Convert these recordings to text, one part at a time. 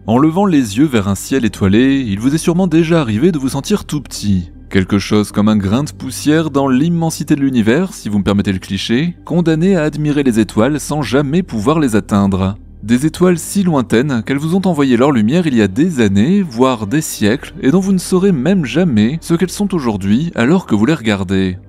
En levant les yeux vers un ciel étoilé, il vous est sûrement déjà arrivé de vous sentir tout petit. Quelque chose comme un grain de poussière dans l'immensité de l'univers, si vous me permettez le cliché, condamné à admirer les étoiles sans jamais pouvoir les atteindre. Des étoiles si lointaines qu'elles vous ont envoyé leur lumière il y a des années, voire des siècles, et dont vous ne saurez même jamais ce qu'elles sont aujourd'hui alors que vous les regardez.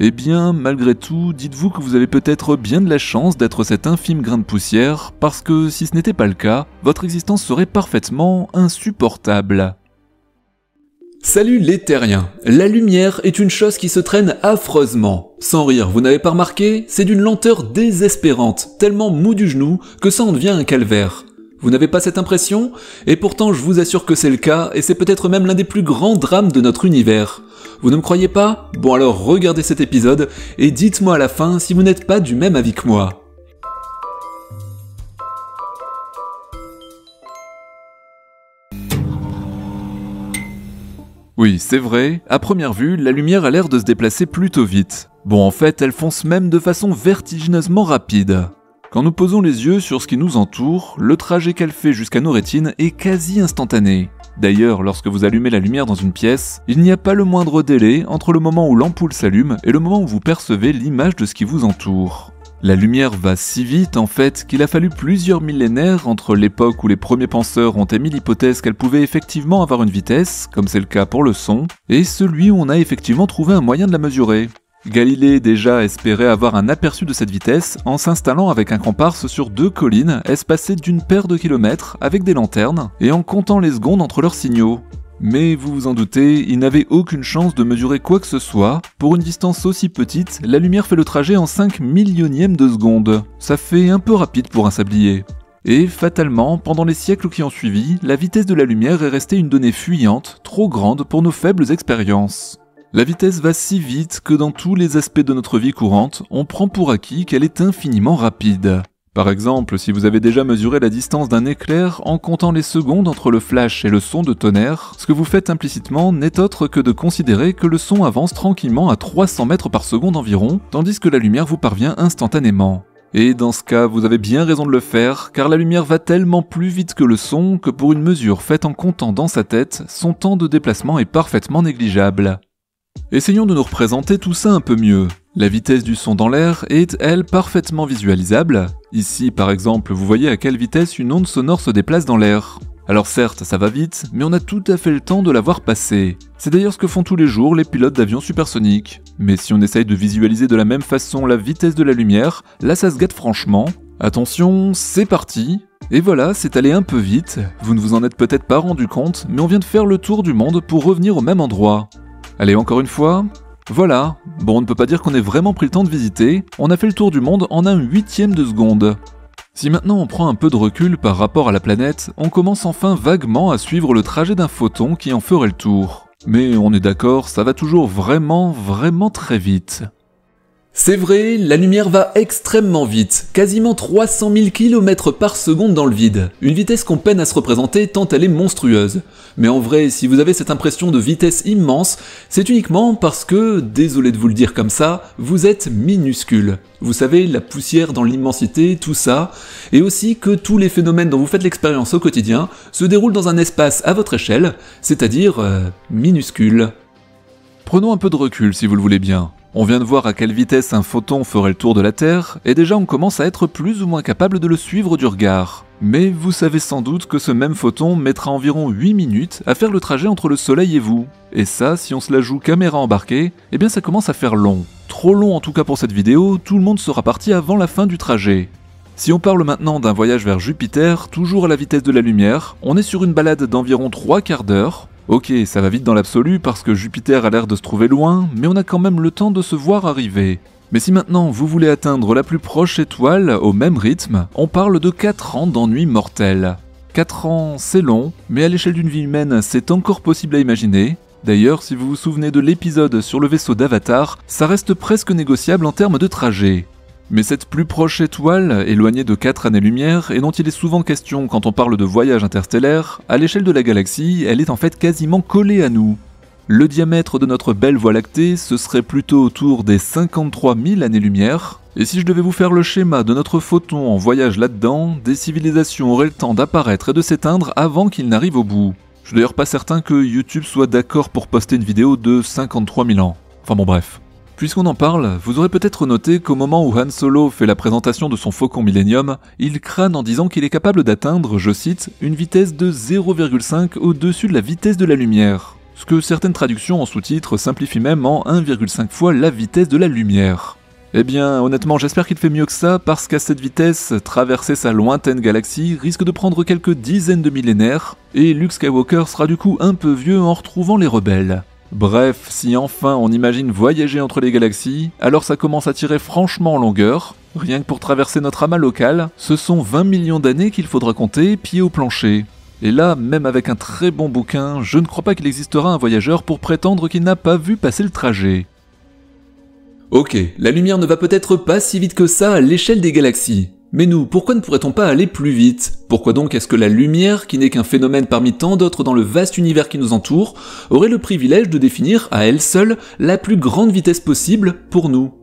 Eh bien, malgré tout, dites-vous que vous avez peut-être bien de la chance d'être cet infime grain de poussière, parce que si ce n'était pas le cas, votre existence serait parfaitement insupportable. Salut les terriens, la lumière est une chose qui se traîne affreusement. Sans rire, vous n'avez pas remarqué? C'est d'une lenteur désespérante, tellement mou du genou que ça en devient un calvaire. Vous n'avez pas cette impression? Et pourtant je vous assure que c'est le cas, et c'est peut-être même l'un des plus grands drames de notre univers. Vous ne me croyez pas? Bon alors regardez cet épisode, et dites-moi à la fin si vous n'êtes pas du même avis que moi. Oui, c'est vrai, à première vue, la lumière a l'air de se déplacer plutôt vite. Bon, en fait, elle fonce même de façon vertigineusement rapide. Quand nous posons les yeux sur ce qui nous entoure, le trajet qu'elle fait jusqu'à nos rétines est quasi instantané. D'ailleurs, lorsque vous allumez la lumière dans une pièce, il n'y a pas le moindre délai entre le moment où l'ampoule s'allume et le moment où vous percevez l'image de ce qui vous entoure. La lumière va si vite en fait qu'il a fallu plusieurs millénaires entre l'époque où les premiers penseurs ont émis l'hypothèse qu'elle pouvait effectivement avoir une vitesse, comme c'est le cas pour le son, et celui où on a effectivement trouvé un moyen de la mesurer. Galilée déjà espérait avoir un aperçu de cette vitesse en s'installant avec un comparse sur 2 collines espacées d'une paire de kilomètres avec des lanternes et en comptant les secondes entre leurs signaux. Mais vous vous en doutez, il n'avait aucune chance de mesurer quoi que ce soit. Pour une distance aussi petite, la lumière fait le trajet en 5 millionièmes de seconde. Ça fait un peu rapide pour un sablier. Et fatalement, pendant les siècles qui ont suivi, la vitesse de la lumière est restée une donnée fuyante, trop grande pour nos faibles expériences. La vitesse va si vite que dans tous les aspects de notre vie courante, on prend pour acquis qu'elle est infiniment rapide. Par exemple, si vous avez déjà mesuré la distance d'un éclair en comptant les secondes entre le flash et le son de tonnerre, ce que vous faites implicitement n'est autre que de considérer que le son avance tranquillement à 300 mètres par seconde environ, tandis que la lumière vous parvient instantanément. Et dans ce cas, vous avez bien raison de le faire, car la lumière va tellement plus vite que le son que pour une mesure faite en comptant dans sa tête, son temps de déplacement est parfaitement négligeable. Essayons de nous représenter tout ça un peu mieux. La vitesse du son dans l'air est, elle, parfaitement visualisable. Ici, par exemple, vous voyez à quelle vitesse une onde sonore se déplace dans l'air. Alors certes, ça va vite, mais on a tout à fait le temps de la voir passer. C'est d'ailleurs ce que font tous les jours les pilotes d'avions supersoniques. Mais si on essaye de visualiser de la même façon la vitesse de la lumière, là ça se gâte franchement. Attention, c'est parti. Et voilà, c'est allé un peu vite. Vous ne vous en êtes peut-être pas rendu compte, mais on vient de faire le tour du monde pour revenir au même endroit. Allez, encore une fois. Voilà, bon on ne peut pas dire qu'on ait vraiment pris le temps de visiter, on a fait le tour du monde en 1/8 de seconde. Si maintenant on prend un peu de recul par rapport à la planète, on commence enfin vaguement à suivre le trajet d'un photon qui en ferait le tour. Mais on est d'accord, ça va toujours vraiment très vite. C'est vrai, la lumière va extrêmement vite, quasiment 300 000 km par seconde dans le vide, une vitesse qu'on peine à se représenter tant elle est monstrueuse. Mais en vrai, si vous avez cette impression de vitesse immense, c'est uniquement parce que, désolé de vous le dire comme ça, vous êtes minuscule. Vous savez, la poussière dans l'immensité, tout ça, et aussi que tous les phénomènes dont vous faites l'expérience au quotidien se déroulent dans un espace à votre échelle, c'est-à-dire minuscule. Prenons un peu de recul si vous le voulez bien. On vient de voir à quelle vitesse un photon ferait le tour de la Terre, et déjà on commence à être plus ou moins capable de le suivre du regard. Mais vous savez sans doute que ce même photon mettra environ 8 minutes à faire le trajet entre le Soleil et vous. Et ça, si on se la joue caméra embarquée, eh bien ça commence à faire long. Trop long en tout cas pour cette vidéo, tout le monde sera parti avant la fin du trajet. Si on parle maintenant d'un voyage vers Jupiter, toujours à la vitesse de la lumière, on est sur une balade d'environ 3 quarts d'heure. Ok, ça va vite dans l'absolu parce que Jupiter a l'air de se trouver loin, mais on a quand même le temps de se voir arriver. Mais si maintenant vous voulez atteindre la plus proche étoile au même rythme, on parle de 4 ans d'ennui mortel. 4 ans, c'est long, mais à l'échelle d'une vie humaine, c'est encore possible à imaginer. D'ailleurs, si vous vous souvenez de l'épisode sur le vaisseau d'Avatar, ça reste presque négociable en termes de trajet. Mais cette plus proche étoile, éloignée de 4 années-lumière, et dont il est souvent question quand on parle de voyage interstellaire, à l'échelle de la galaxie, elle est en fait quasiment collée à nous. Le diamètre de notre belle Voie lactée, ce serait plutôt autour des 53 000 années-lumière. Et si je devais vous faire le schéma de notre photon en voyage là-dedans, des civilisations auraient le temps d'apparaître et de s'éteindre avant qu'ils n'arrivent au bout. Je suis d'ailleurs pas certain que YouTube soit d'accord pour poster une vidéo de 53 000 ans. Enfin bon bref. Puisqu'on en parle, vous aurez peut-être noté qu'au moment où Han Solo fait la présentation de son Faucon Millennium, il crâne en disant qu'il est capable d'atteindre, je cite, une vitesse de 0,5 au-dessus de la vitesse de la lumière. Ce que certaines traductions en sous-titres simplifient même en 1,5 fois la vitesse de la lumière. Eh bien, honnêtement, j'espère qu'il fait mieux que ça, parce qu'à cette vitesse, traverser sa lointaine galaxie risque de prendre quelques dizaines de millénaires, et Luke Skywalker sera du coup un peu vieux en retrouvant les rebelles. Bref, si enfin on imagine voyager entre les galaxies, alors ça commence à tirer franchement en longueur. Rien que pour traverser notre amas local, ce sont 20 millions d'années qu'il faudra compter pied au plancher. Et là, même avec un très bon bouquin, je ne crois pas qu'il existera un voyageur pour prétendre qu'il n'a pas vu passer le trajet. Ok, la lumière ne va peut-être pas si vite que ça à l'échelle des galaxies. Mais nous, pourquoi ne pourrait-on pas aller plus vite? Pourquoi donc est-ce que la lumière, qui n'est qu'un phénomène parmi tant d'autres dans le vaste univers qui nous entoure, aurait le privilège de définir à elle seule la plus grande vitesse possible pour nous?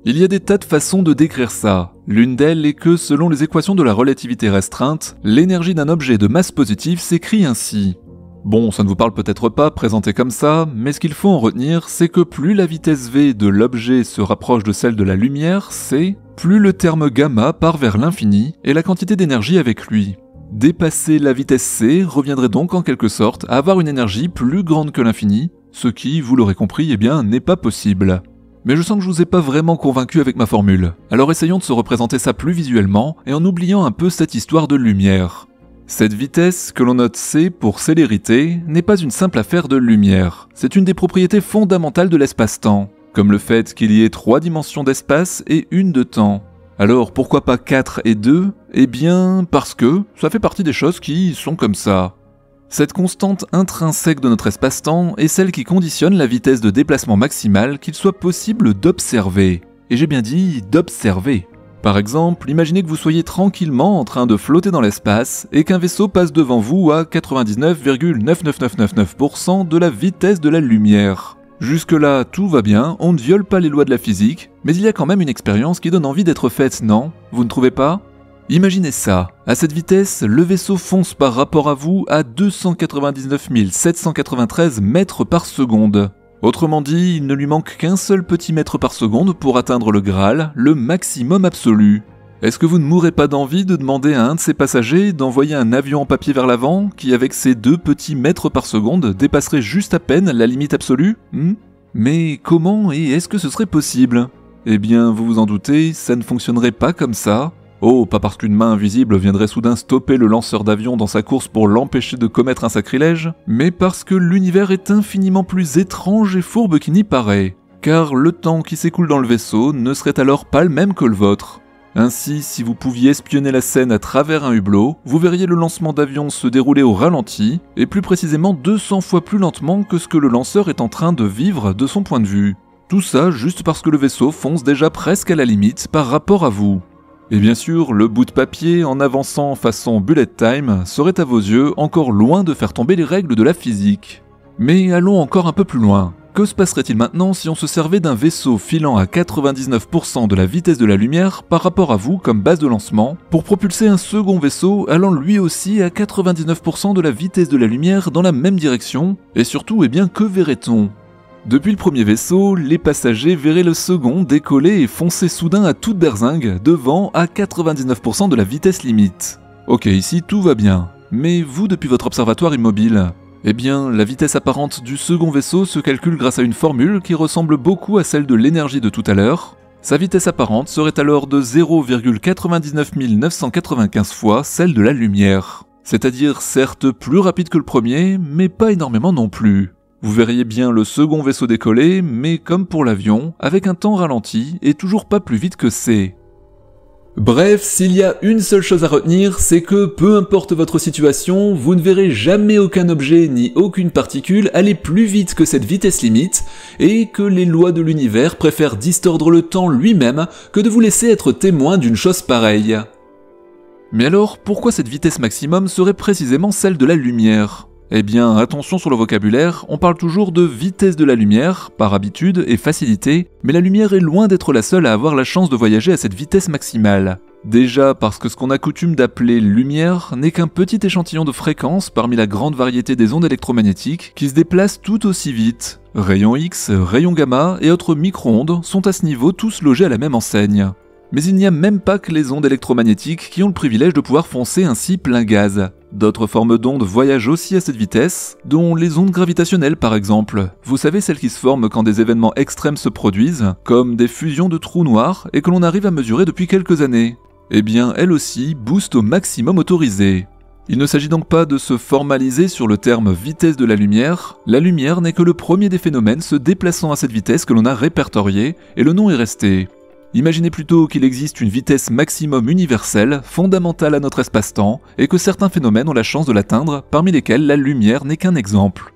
Il y a des tas de façons de décrire ça. L'une d'elles est que, selon les équations de la relativité restreinte, l'énergie d'un objet de masse positive s'écrit ainsi. Bon, ça ne vous parle peut-être pas présenté comme ça, mais ce qu'il faut en retenir, c'est que plus la vitesse v de l'objet se rapproche de celle de la lumière, c, plus le terme gamma part vers l'infini et la quantité d'énergie avec lui. Dépasser la vitesse c reviendrait donc en quelque sorte à avoir une énergie plus grande que l'infini, ce qui, vous l'aurez compris, eh bien, n'est pas possible. Mais je sens que je vous ai pas vraiment convaincu avec ma formule, alors essayons de se représenter ça plus visuellement et en oubliant un peu cette histoire de lumière. Cette vitesse, que l'on note c pour célérité, n'est pas une simple affaire de lumière, c'est une des propriétés fondamentales de l'espace-temps, comme le fait qu'il y ait 3 dimensions d'espace et une de temps. Alors pourquoi pas 4 et 2 ? Eh bien parce que ça fait partie des choses qui sont comme ça. Cette constante intrinsèque de notre espace-temps est celle qui conditionne la vitesse de déplacement maximale qu'il soit possible d'observer. Et j'ai bien dit d'observer. Par exemple, imaginez que vous soyez tranquillement en train de flotter dans l'espace et qu'un vaisseau passe devant vous à 99,99999% de la vitesse de la lumière. Jusque-là, tout va bien, on ne viole pas les lois de la physique, mais il y a quand même une expérience qui donne envie d'être faite, non? Vous ne trouvez pas? Imaginez ça, à cette vitesse, le vaisseau fonce par rapport à vous à 299 793 mètres par seconde. Autrement dit, il ne lui manque qu'un seul petit mètre par seconde pour atteindre le Graal, le maximum absolu. Est-ce que vous ne mourrez pas d'envie de demander à un de ces passagers d'envoyer un avion en papier vers l'avant qui, avec ses 2 petits mètres par seconde, dépasserait juste à peine la limite absolue? Mais comment et est-ce que ce serait possible? Eh bien, vous vous en doutez, ça ne fonctionnerait pas comme ça. Oh, pas parce qu'une main invisible viendrait soudain stopper le lanceur d'avion dans sa course pour l'empêcher de commettre un sacrilège, mais parce que l'univers est infiniment plus étrange et fourbe qu'il n'y paraît, car le temps qui s'écoule dans le vaisseau ne serait alors pas le même que le vôtre. Ainsi, si vous pouviez espionner la scène à travers un hublot, vous verriez le lancement d'avion se dérouler au ralenti, et plus précisément 200 fois plus lentement que ce que le lanceur est en train de vivre de son point de vue. Tout ça juste parce que le vaisseau fonce déjà presque à la limite par rapport à vous. Et bien sûr, le bout de papier, en avançant façon bullet time, serait à vos yeux encore loin de faire tomber les règles de la physique. Mais allons encore un peu plus loin. Que se passerait-il maintenant si on se servait d'un vaisseau filant à 99% de la vitesse de la lumière par rapport à vous comme base de lancement, pour propulser un second vaisseau allant lui aussi à 99% de la vitesse de la lumière dans la même direction, et surtout, eh bien, que verrait-on ? Depuis le premier vaisseau, les passagers verraient le second décoller et foncer soudain à toute berzingue, devant à 99% de la vitesse limite. Ok, ici tout va bien. Mais vous, depuis votre observatoire immobile, eh bien, la vitesse apparente du second vaisseau se calcule grâce à une formule qui ressemble beaucoup à celle de l'énergie de tout à l'heure. Sa vitesse apparente serait alors de 0,99 995 fois celle de la lumière. C'est-à-dire certes plus rapide que le premier, mais pas énormément non plus. Vous verriez bien le second vaisseau décoller, mais comme pour l'avion, avec un temps ralenti et toujours pas plus vite que c. Bref, s'il y a une seule chose à retenir, c'est que peu importe votre situation, vous ne verrez jamais aucun objet ni aucune particule aller plus vite que cette vitesse limite, et que les lois de l'univers préfèrent distordre le temps lui-même que de vous laisser être témoin d'une chose pareille. Mais alors, pourquoi cette vitesse maximum serait précisément celle de la lumière ? Eh bien, attention sur le vocabulaire, on parle toujours de vitesse de la lumière, par habitude et facilité, mais la lumière est loin d'être la seule à avoir la chance de voyager à cette vitesse maximale. Déjà parce que ce qu'on a coutume d'appeler lumière n'est qu'un petit échantillon de fréquences parmi la grande variété des ondes électromagnétiques qui se déplacent tout aussi vite. Rayons X, rayons gamma et autres micro-ondes sont à ce niveau tous logés à la même enseigne. Mais il n'y a même pas que les ondes électromagnétiques qui ont le privilège de pouvoir foncer ainsi plein gaz. D'autres formes d'ondes voyagent aussi à cette vitesse, dont les ondes gravitationnelles par exemple. Vous savez, celles qui se forment quand des événements extrêmes se produisent, comme des fusions de trous noirs et que l'on arrive à mesurer depuis quelques années. Eh bien, elles aussi boostent au maximum autorisé. Il ne s'agit donc pas de se formaliser sur le terme vitesse de la lumière n'est que le premier des phénomènes se déplaçant à cette vitesse que l'on a répertorié, et le nom est resté. Imaginez plutôt qu'il existe une vitesse maximum universelle, fondamentale à notre espace-temps, et que certains phénomènes ont la chance de l'atteindre, parmi lesquels la lumière n'est qu'un exemple.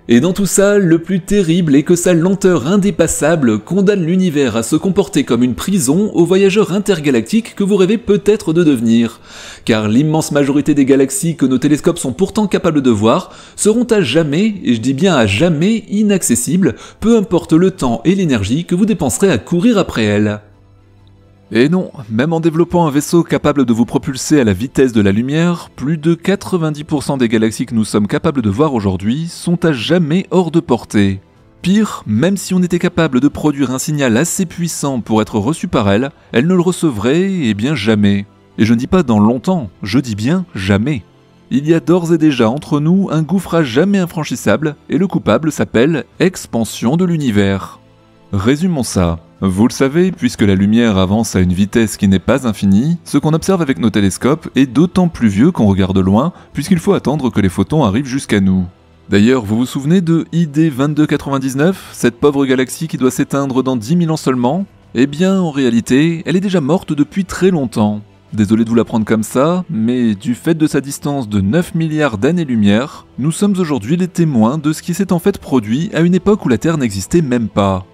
Et dans tout ça, le plus terrible est que sa lenteur indépassable condamne l'univers à se comporter comme une prison aux voyageurs intergalactiques que vous rêvez peut-être de devenir. Car l'immense majorité des galaxies que nos télescopes sont pourtant capables de voir seront à jamais, et je dis bien à jamais, inaccessibles, peu importe le temps et l'énergie que vous dépenserez à courir après elles. Et non, même en développant un vaisseau capable de vous propulser à la vitesse de la lumière, plus de 90% des galaxies que nous sommes capables de voir aujourd'hui sont à jamais hors de portée. Pire, même si on était capable de produire un signal assez puissant pour être reçu par elles ne le recevraient, eh bien jamais. Et je ne dis pas dans longtemps, je dis bien jamais. Il y a d'ores et déjà entre nous un gouffre à jamais infranchissable, et le coupable s'appelle expansion de l'univers. Résumons ça. Vous le savez, puisque la lumière avance à une vitesse qui n'est pas infinie, ce qu'on observe avec nos télescopes est d'autant plus vieux qu'on regarde loin, puisqu'il faut attendre que les photons arrivent jusqu'à nous. D'ailleurs, vous vous souvenez de ID 2299, cette pauvre galaxie qui doit s'éteindre dans 10 000 ans seulement ? Eh bien, en réalité, elle est déjà morte depuis très longtemps. Désolé de vous l'apprendre comme ça, mais du fait de sa distance de 9 milliards d'années-lumière, nous sommes aujourd'hui les témoins de ce qui s'est en fait produit à une époque où la Terre n'existait même pas.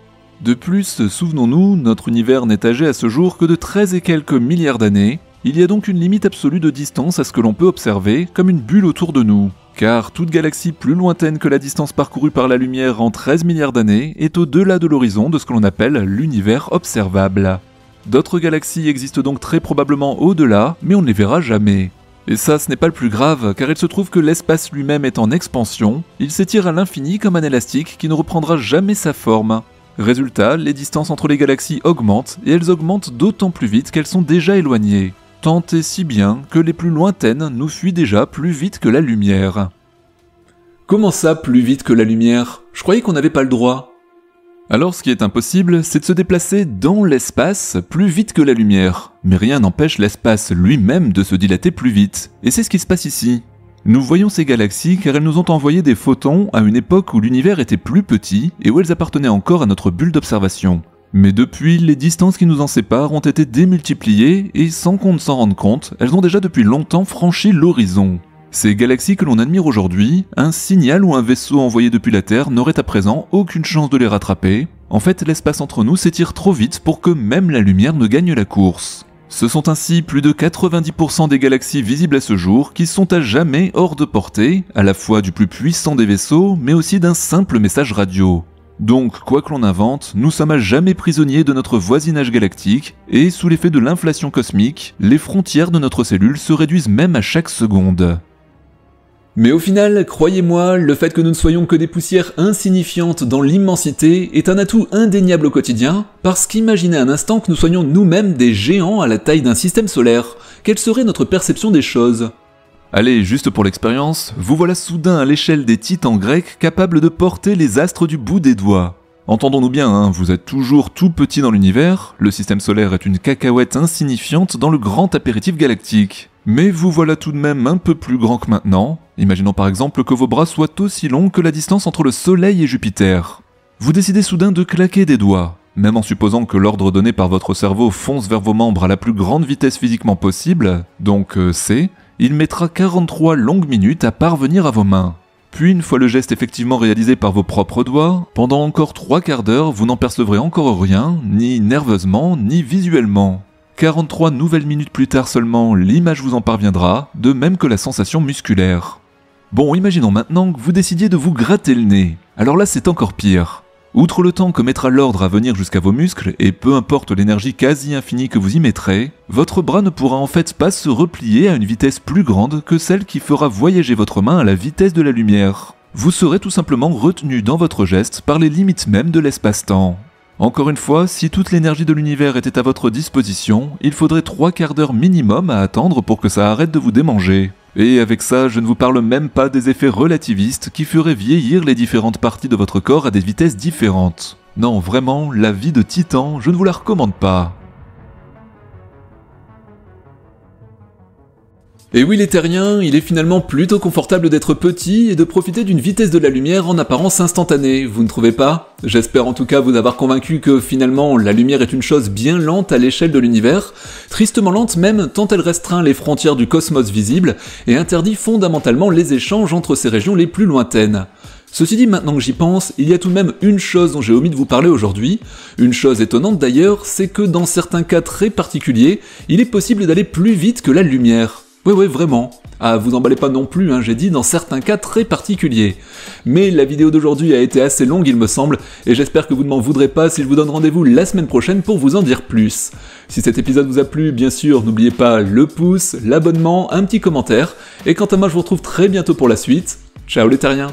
De plus, souvenons-nous, notre univers n'est âgé à ce jour que de 13 et quelques milliards d'années. Il y a donc une limite absolue de distance à ce que l'on peut observer, comme une bulle autour de nous. Car toute galaxie plus lointaine que la distance parcourue par la lumière en 13 milliards d'années est au-delà de l'horizon de ce que l'on appelle l'univers observable. D'autres galaxies existent donc très probablement au-delà, mais on ne les verra jamais. Et ça, ce n'est pas le plus grave, car il se trouve que l'espace lui-même est en expansion, il s'étire à l'infini comme un élastique qui ne reprendra jamais sa forme. Résultat, les distances entre les galaxies augmentent, et elles augmentent d'autant plus vite qu'elles sont déjà éloignées. Tant et si bien que les plus lointaines nous fuient déjà plus vite que la lumière. Comment ça, plus vite que la lumière ? Je croyais qu'on n'avait pas le droit. Alors ce qui est impossible, c'est de se déplacer dans l'espace plus vite que la lumière. Mais rien n'empêche l'espace lui-même de se dilater plus vite. Et c'est ce qui se passe ici. Nous voyons ces galaxies car elles nous ont envoyé des photons à une époque où l'univers était plus petit et où elles appartenaient encore à notre bulle d'observation. Mais depuis, les distances qui nous en séparent ont été démultipliées et sans qu'on ne s'en rende compte, elles ont déjà depuis longtemps franchi l'horizon. Ces galaxies que l'on admire aujourd'hui, un signal ou un vaisseau envoyé depuis la Terre n'aurait à présent aucune chance de les rattraper. En fait, l'espace entre nous s'étire trop vite pour que même la lumière ne gagne la course. Ce sont ainsi plus de 90% des galaxies visibles à ce jour qui sont à jamais hors de portée, à la fois du plus puissant des vaisseaux, mais aussi d'un simple message radio. Donc, quoi que l'on invente, nous sommes à jamais prisonniers de notre voisinage galactique, et sous l'effet de l'inflation cosmique, les frontières de notre cellule se réduisent même à chaque seconde. Mais au final, croyez-moi, le fait que nous ne soyons que des poussières insignifiantes dans l'immensité est un atout indéniable au quotidien, parce qu'imaginez un instant que nous soyons nous-mêmes des géants à la taille d'un système solaire. Quelle serait notre perception des choses ? Allez, juste pour l'expérience, vous voilà soudain à l'échelle des titans grecs capables de porter les astres du bout des doigts. Entendons-nous bien, hein, vous êtes toujours tout petit dans l'univers, le système solaire est une cacahuète insignifiante dans le grand apéritif galactique. Mais vous voilà tout de même un peu plus grand que maintenant. Imaginons par exemple que vos bras soient aussi longs que la distance entre le Soleil et Jupiter. Vous décidez soudain de claquer des doigts. Même en supposant que l'ordre donné par votre cerveau fonce vers vos membres à la plus grande vitesse physiquement possible, donc c, il mettra 43 longues minutes à parvenir à vos mains. Puis une fois le geste effectivement réalisé par vos propres doigts, pendant encore 3 quarts d'heure, vous n'en percevrez encore rien, ni nerveusement, ni visuellement. 43 nouvelles minutes plus tard seulement, l'image vous en parviendra, de même que la sensation musculaire. Bon, imaginons maintenant que vous décidiez de vous gratter le nez. Alors là, c'est encore pire. Outre le temps que mettra l'ordre à venir jusqu'à vos muscles, et peu importe l'énergie quasi infinie que vous y mettrez, votre bras ne pourra en fait pas se replier à une vitesse plus grande que celle qui fera voyager votre main à la vitesse de la lumière. Vous serez tout simplement retenu dans votre geste par les limites même de l'espace-temps. Encore une fois, si toute l'énergie de l'univers était à votre disposition, il faudrait 3 quarts d'heure minimum à attendre pour que ça arrête de vous démanger. Et avec ça, je ne vous parle même pas des effets relativistes qui feraient vieillir les différentes parties de votre corps à des vitesses différentes. Non, vraiment, la vie de Titan, je ne vous la recommande pas. Et oui les terriens, il est finalement plutôt confortable d'être petit et de profiter d'une vitesse de la lumière en apparence instantanée, vous ne trouvez pas? J'espère en tout cas vous avoir convaincu que finalement la lumière est une chose bien lente à l'échelle de l'univers, tristement lente même tant elle restreint les frontières du cosmos visible et interdit fondamentalement les échanges entre ces régions les plus lointaines. Ceci dit, maintenant que j'y pense, il y a tout de même une chose dont j'ai omis de vous parler aujourd'hui, une chose étonnante d'ailleurs, c'est que dans certains cas très particuliers, il est possible d'aller plus vite que la lumière. Ouais, vraiment. Ah, vous emballez pas non plus, j'ai dit dans certains cas très particuliers. Mais la vidéo d'aujourd'hui a été assez longue il me semble, et j'espère que vous ne m'en voudrez pas si je vous donne rendez-vous la semaine prochaine pour vous en dire plus. Si cet épisode vous a plu, bien sûr, n'oubliez pas le pouce, l'abonnement, un petit commentaire, et quant à moi je vous retrouve très bientôt pour la suite. Ciao les terriens!